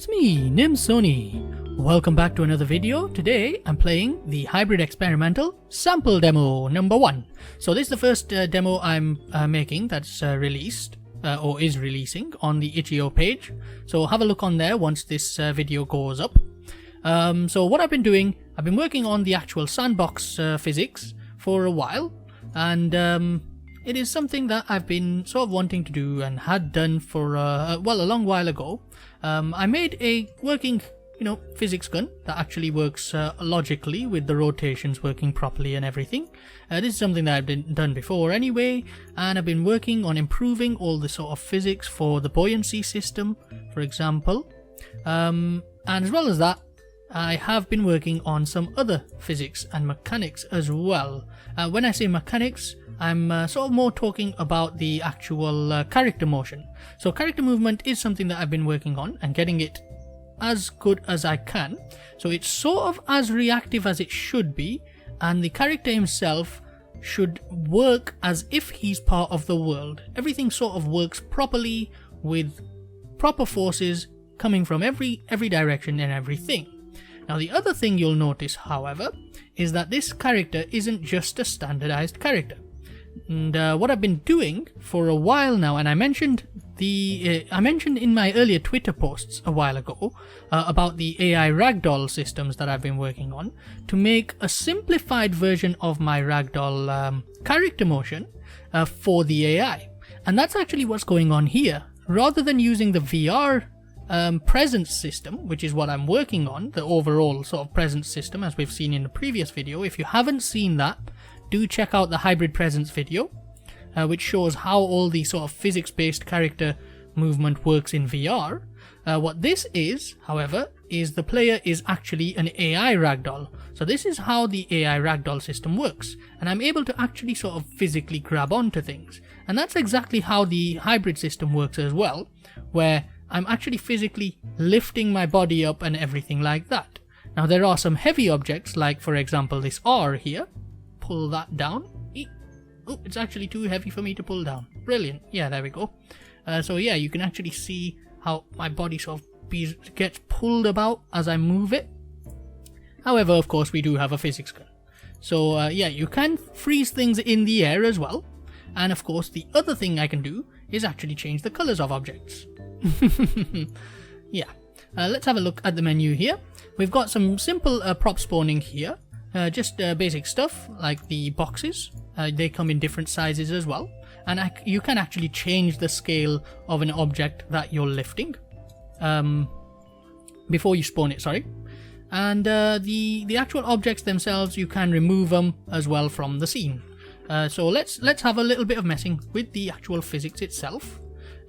It's me, Sony. Welcome back to another video. Today I'm playing the Hybrid Experimental Sample Demo number 1. So this is the first demo I'm making that's released or is releasing on the itch.io page. So have a look on there once this video goes up. So what I've been doing, I've been working on the actual Sandbox physics for a while, and it is something that I've been sort of wanting to do and had done for a long while ago. I made a working, physics gun that actually works logically with the rotations working properly and everything. This is something that I've done before anyway, and I've been working on improving all the sort of physics for the buoyancy system, for example. And as well as that, I have been working on some other physics and mechanics as well. When I say mechanics, I'm sort of more talking about the actual character motion. So character movement is something that I've been working on and getting it as good as I can. So it's sort of as reactive as it should be, and the character himself should work as if he's part of the world. Everything sort of works properly with proper forces coming from every direction and everything. Now the other thing you'll notice, however, is that this character isn't just a standardized character. And what I've been doing for a while now, and I mentioned in my earlier Twitter posts a while ago about the AI ragdoll systems that I've been working on to make a simplified version of my ragdoll character motion for the AI. And that's actually what's going on here. Rather than using the VR presence system, which is what I'm working on, the overall sort of presence system as we've seen in the previous video. If you haven't seen that, do check out the hybrid presence video, which shows how all the sort of physics-based character movement works in VR. What this is, however, is the player is actually an AI ragdoll. So this is how the AI ragdoll system works, and I'm able to actually sort of physically grab onto things. And that's exactly how the hybrid system works as well, where I'm actually physically lifting my body up and everything like that. Now there are some heavy objects, like for example this R here. Pull that down. Oh, it's actually too heavy for me to pull down. Brilliant. Yeah, there we go. So yeah, you can actually see how my body sort of gets pulled about as I move it. However, of course, we do have a physics gun. So yeah, you can freeze things in the air as well. And of course, the other thing I can do is actually change the colors of objects. Yeah, let's have a look at the menu here. We've got some simple prop spawning here, just basic stuff like the boxes. They come in different sizes as well, and you can actually change the scale of an object that you're lifting before you spawn it, sorry. And the actual objects themselves, you can remove them as well from the scene. So let's have a little bit of messing with the actual physics itself.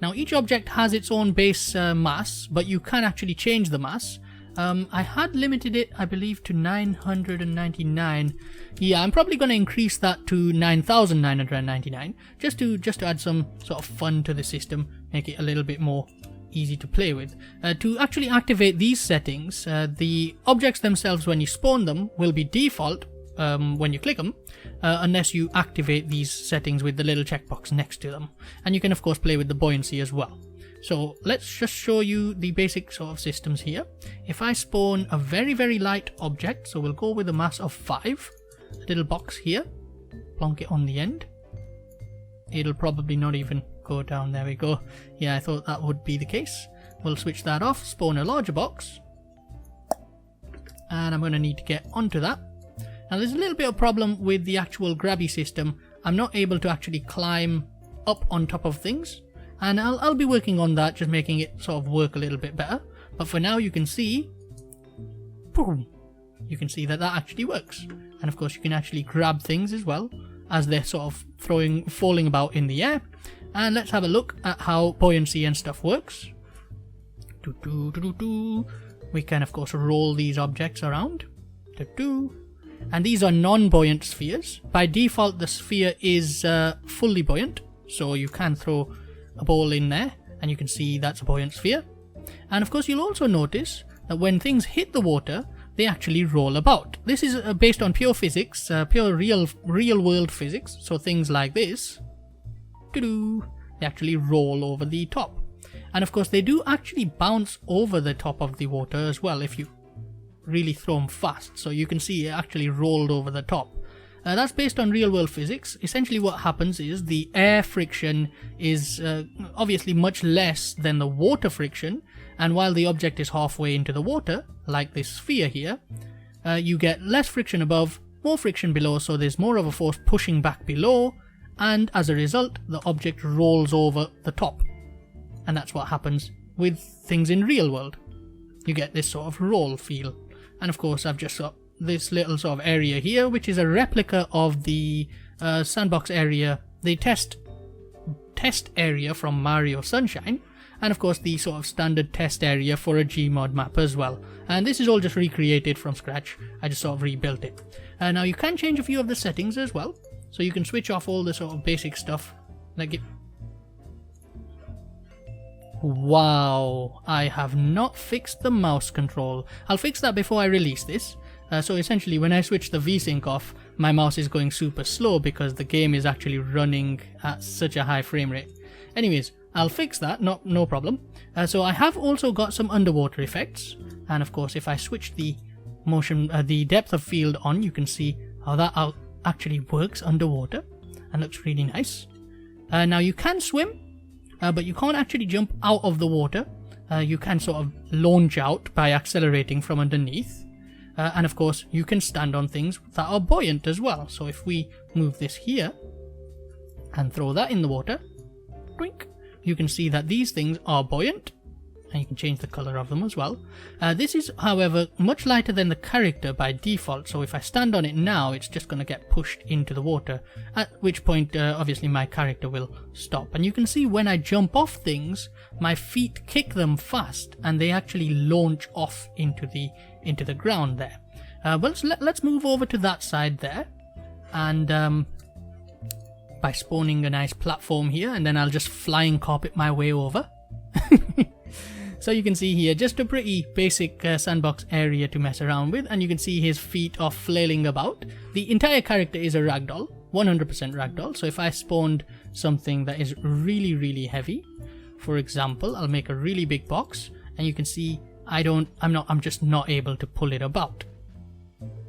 Now each object has its own base mass, but you can actually change the mass. I had limited it, I believe, to 999. Yeah, I'm probably going to increase that to 9,999 just to add some sort of fun to the system, make it a little bit more easy to play with. To actually activate these settings, the objects themselves when you spawn them will be default when you click them, unless you activate these settings with the little checkbox next to them. And you can of course play with the buoyancy as well. So let's just show you the basic sort of systems here. If I spawn a very light object, so we'll go with a mass of 5, a little box here, plonk it on the end. It'll probably not even go down, there we go. Yeah, I thought that would be the case. We'll switch that off, spawn a larger box, and I'm going to need to get onto that. Now there's a little bit of problem with the actual grabby system. I'm not able to actually climb up on top of things, and I'll be working on that, just making it sort of work a little bit better. But for now you can see, boom, you can see that actually works. And of course you can actually grab things as well as they're sort of falling about in the air. And let's have a look at how buoyancy and stuff works. We can of course roll these objects around. And these are non-buoyant spheres. By default the sphere is fully buoyant, so you can throw a ball in there and you can see that's a buoyant sphere. And of course you'll also notice that when things hit the water, they actually roll about. This is based on pure physics, pure real world physics. So things like this, they actually roll over the top. And of course they do actually bounce over the top of the water as well if you really throw them fast. So you can see it actually rolled over the top. That's based on real world physics. Essentially what happens is the air friction is obviously much less than the water friction, and while the object is halfway into the water, like this sphere here, you get less friction above, more friction below, so there's more of a force pushing back below, and as a result the object rolls over the top. And that's what happens with things in real world. You get this sort of roll feel. And of course I've just got this little sort of area here, which is a replica of the sandbox area, the test area from Mario Sunshine, and of course the sort of standard test area for a Gmod map as well. And this is all just recreated from scratch. I just sort of rebuilt it. Now you can change a few of the settings as well, so you can switch off all the sort of basic stuff like it. Wow, I have not fixed the mouse control. I'll fix that before I release this. So essentially when I switch the VSync off, my mouse is going super slow because the game is actually running at such a high frame rate. Anyways, I'll fix that, no problem. So I have also got some underwater effects, and of course if I switch the motion, the depth of field on, you can see how that actually works underwater and looks really nice. Now you can swim, but you can't actually jump out of the water. You can sort of launch out by accelerating from underneath. And of course you can stand on things that are buoyant as well. So if we move this here and throw that in the water, drink, you can see that these things are buoyant, and you can change the color of them as well. This is however much lighter than the character by default, so if I stand on it now it's just going to get pushed into the water, at which point obviously my character will stop. And you can see when I jump off things, my feet kick them fast and they actually launch off into the ground there. Well, so let's move over to that side there, and by spawning a nice platform here, and then I'll just flying carpet my way over. So you can see here just a pretty basic sandbox area to mess around with, and you can see his feet are flailing about. The entire character is a ragdoll, 100% ragdoll. So if I spawned something that is really heavy, for example, I'll make a really big box, and you can see I'm just not able to pull it about.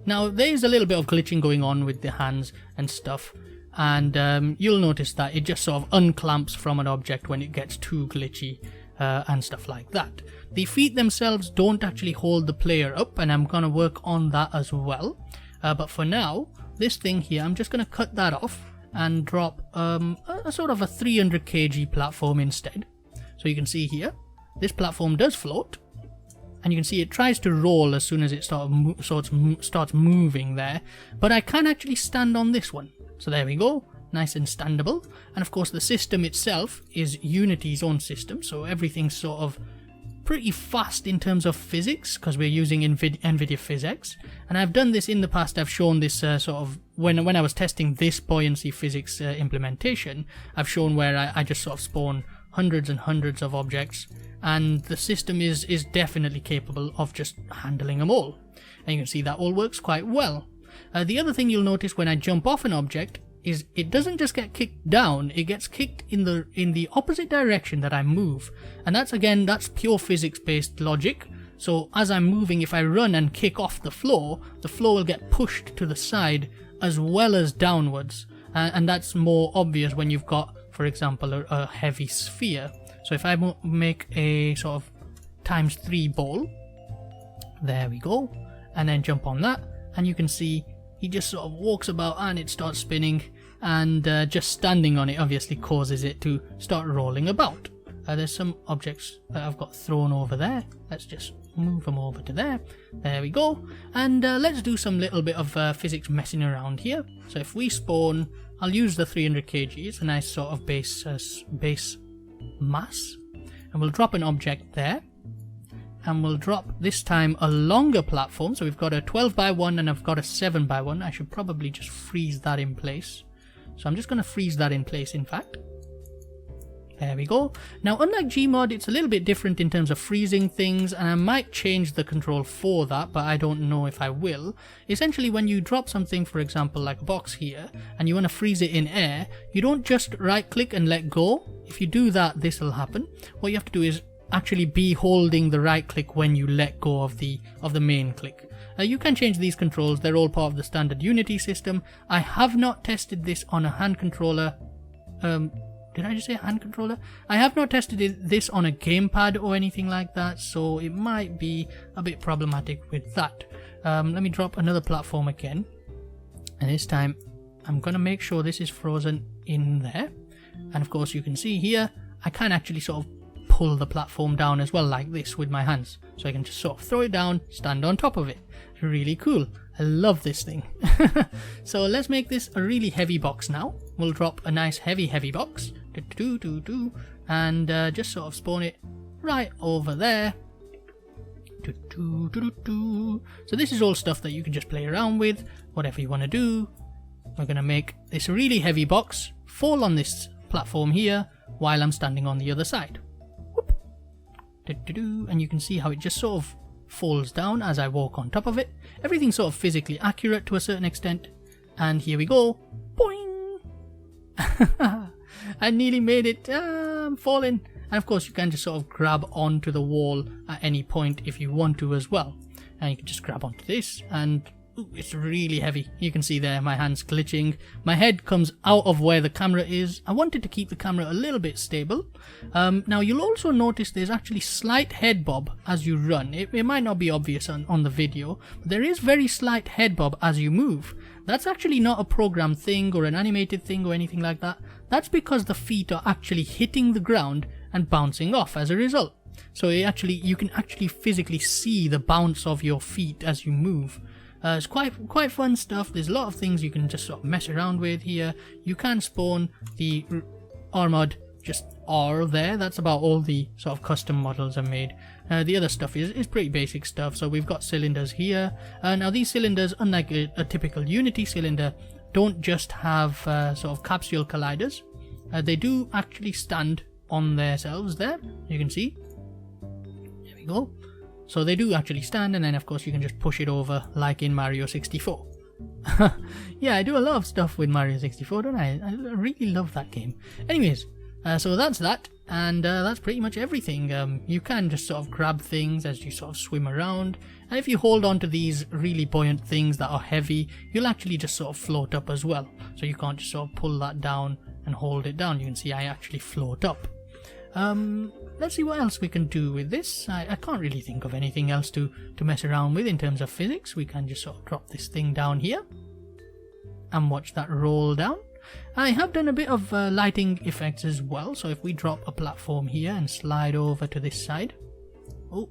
Now there is a little bit of glitching going on with the hands and stuff, and you'll notice that it just sort of unclamps from an object when it gets too glitchy. And stuff like that. The feet themselves don't actually hold the player up, and I'm gonna work on that as well. But for now, this thing here, I'm just gonna cut that off and drop a sort of a 300 kg platform instead. So you can see here, this platform does float, and you can see it tries to roll as soon as it starts moving there. But I can actually stand on this one. So there we go. Nice and standable. And of course the system itself is Unity's own system, so everything's sort of pretty fast in terms of physics because we're using NVIDIA physics. And I've done this in the past. I've shown this sort of when I was testing this buoyancy physics implementation. I've shown where I just sort of spawn hundreds and hundreds of objects, and the system is definitely capable of just handling them all. And you can see that all works quite well. The other thing you'll notice when I jump off an object is it doesn't just get kicked down, it gets kicked in the opposite direction that I move. And that's pure physics based logic. So as I'm moving, if I run and kick off the floor will get pushed to the side as well as downwards. And that's more obvious when you've got, for example, a heavy sphere. So if I make a sort of ×3 ball, there we go, and then jump on that, and you can see he just sort of walks about and it starts spinning, and just standing on it obviously causes it to start rolling about. There's some objects that I've got thrown over there. Let's just move them over to there. There we go. And let's do some little bit of physics messing around here. So if we spawn, I'll use the 300 kg. It's a nice sort of base mass. And we'll drop an object there. And we'll drop this time a longer platform. So we've got a 12x1 and I've got a 7x1. I should probably just freeze that in place. So I'm just going to freeze that in place, in fact. There we go. Now, unlike Gmod, it's a little bit different in terms of freezing things, and I might change the control for that, but I don't know if I will. Essentially, when you drop something, for example, like a box here, and you want to freeze it in air, you don't just right-click and let go. If you do that, this will happen. What you have to do is actually be holding the right-click when you let go of the main click. You can change these controls. They're all part of the standard Unity system. I have not tested this on a hand controller. Did I just say hand controller? I have not tested this on a gamepad or anything like that, so it might be a bit problematic with that. Let me drop another platform again, and this time I'm gonna make sure this is frozen in there. And of course you can see here I can actually sort of pull the platform down as well, like this, with my hands, so I can just sort of throw it down, stand on top of it. Really cool. I love this thing. So let's make this a really heavy box now. We'll drop a nice heavy box, and just sort of spawn it right over there. So this is all stuff that you can just play around with, whatever you want to do. We're going to make this really heavy box fall on this platform here while I'm standing on the other side. Whoop. And you can see how it just sort of falls down as I walk on top of it. Everything's sort of physically accurate to a certain extent. And here we go. Boing! I nearly made it. I'm falling. And of course you can just sort of grab onto the wall at any point if you want to as well. And you can just grab onto this, and ooh, it's really heavy. You can see there my hand's glitching. My head comes out of where the camera is. I wanted to keep the camera a little bit stable. Now you'll also notice there's actually slight head bob as you run. It might not be obvious on the video, but there is very slight head bob as you move. That's actually not a programmed thing or an animated thing or anything like that. That's because the feet are actually hitting the ground and bouncing off as a result. So you can actually physically see the bounce of your feet as you move. It's quite fun stuff. There's a lot of things you can just sort of mess around with here. You can spawn the rMod just R there. That's about all the sort of custom models are made. The other stuff is pretty basic stuff. So we've got cylinders here. Now these cylinders, unlike a typical Unity cylinder, don't just have sort of capsule colliders. They do actually stand on themselves there. You can see. There we go. So they do actually stand, and then of course you can just push it over like in Mario 64. Yeah, I do a lot of stuff with Mario 64, don't I? I really love that game. Anyways, so that's that, and that's pretty much everything. You can just sort of grab things as you sort of swim around, and if you hold on to these really buoyant things that are heavy, you'll actually just sort of float up as well. So you can't just sort of pull that down and hold it down. You can see I actually float up. Let's see what else we can do with this. I can't really think of anything else to mess around with in terms of physics. We can just sort of drop this thing down here and watch that roll down. I have done a bit of lighting effects as well. So if we drop a platform here and slide over to this side. Oh,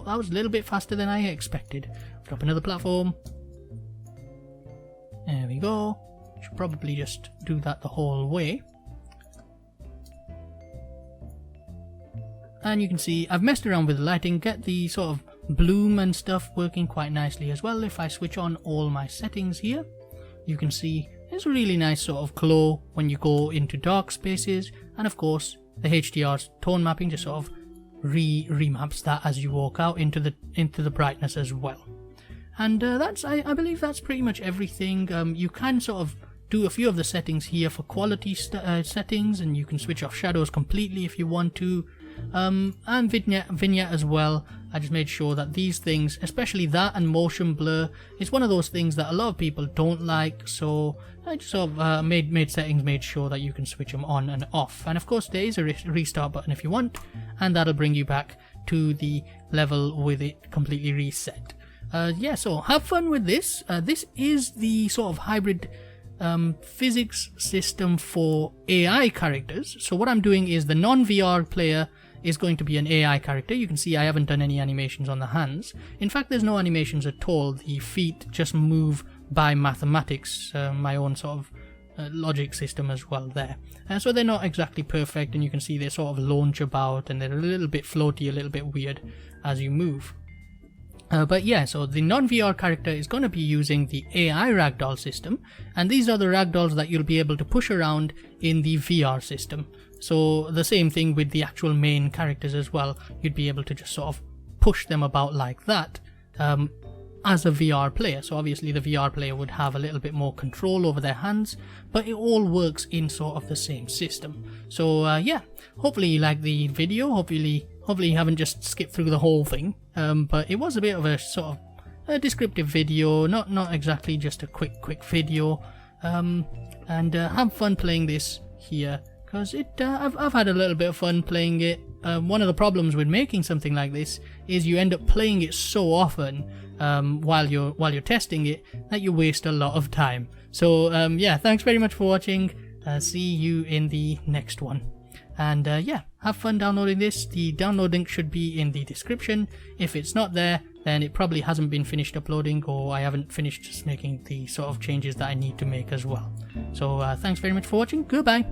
that was a little bit faster than I expected. Drop another platform. There we go. Should probably just do that the whole way. And you can see I've messed around with the lighting, get the sort of bloom and stuff working quite nicely as well. If I switch on all my settings here, you can see there's a really nice sort of glow when you go into dark spaces, and of course the HDR's tone mapping just sort of remaps that as you walk out into the brightness as well. And I believe that's pretty much everything. You can sort of do a few of the settings here for quality settings, and you can switch off shadows completely if you want to. And vignette as well. I just made sure that these things, especially that and motion blur, is one of those things that a lot of people don't like, so I just sort of made settings, made sure that you can switch them on and off. And of course there is a restart button if you want, and that'll bring you back to the level with it completely reset. Yeah, so have fun with this. This is the sort of hybrid physics system for AI characters. So what I'm doing is the non-VR player is going to be an AI character. You can see I haven't done any animations on the hands. In fact, there's no animations at all. The feet just move by mathematics, my own sort of logic system as well there. So they're not exactly perfect, and you can see they sort of launch about, and they're a little bit floaty, a little bit weird as you move. But yeah, so the non-VR character is going to be using the AI ragdoll system, and these are the ragdolls that you'll be able to push around in the VR system. So the same thing with the actual main characters as well. You'd be able to just sort of push them about like that as a VR player. So obviously the VR player would have a little bit more control over their hands, but it all works in sort of the same system. So yeah, hopefully you like the video. Hopefully you haven't just skipped through the whole thing. But it was a bit of a sort of a descriptive video, not exactly just a quick video. And have fun playing this here, because I've had a little bit of fun playing it. One of the problems with making something like this is you end up playing it so often while you're testing it that you waste a lot of time. So yeah, thanks very much for watching. See you in the next one. And yeah, have fun downloading this. The download link should be in the description. If it's not there, then it probably hasn't been finished uploading, or I haven't finished just making the sort of changes that I need to make as well. So thanks very much for watching. Goodbye.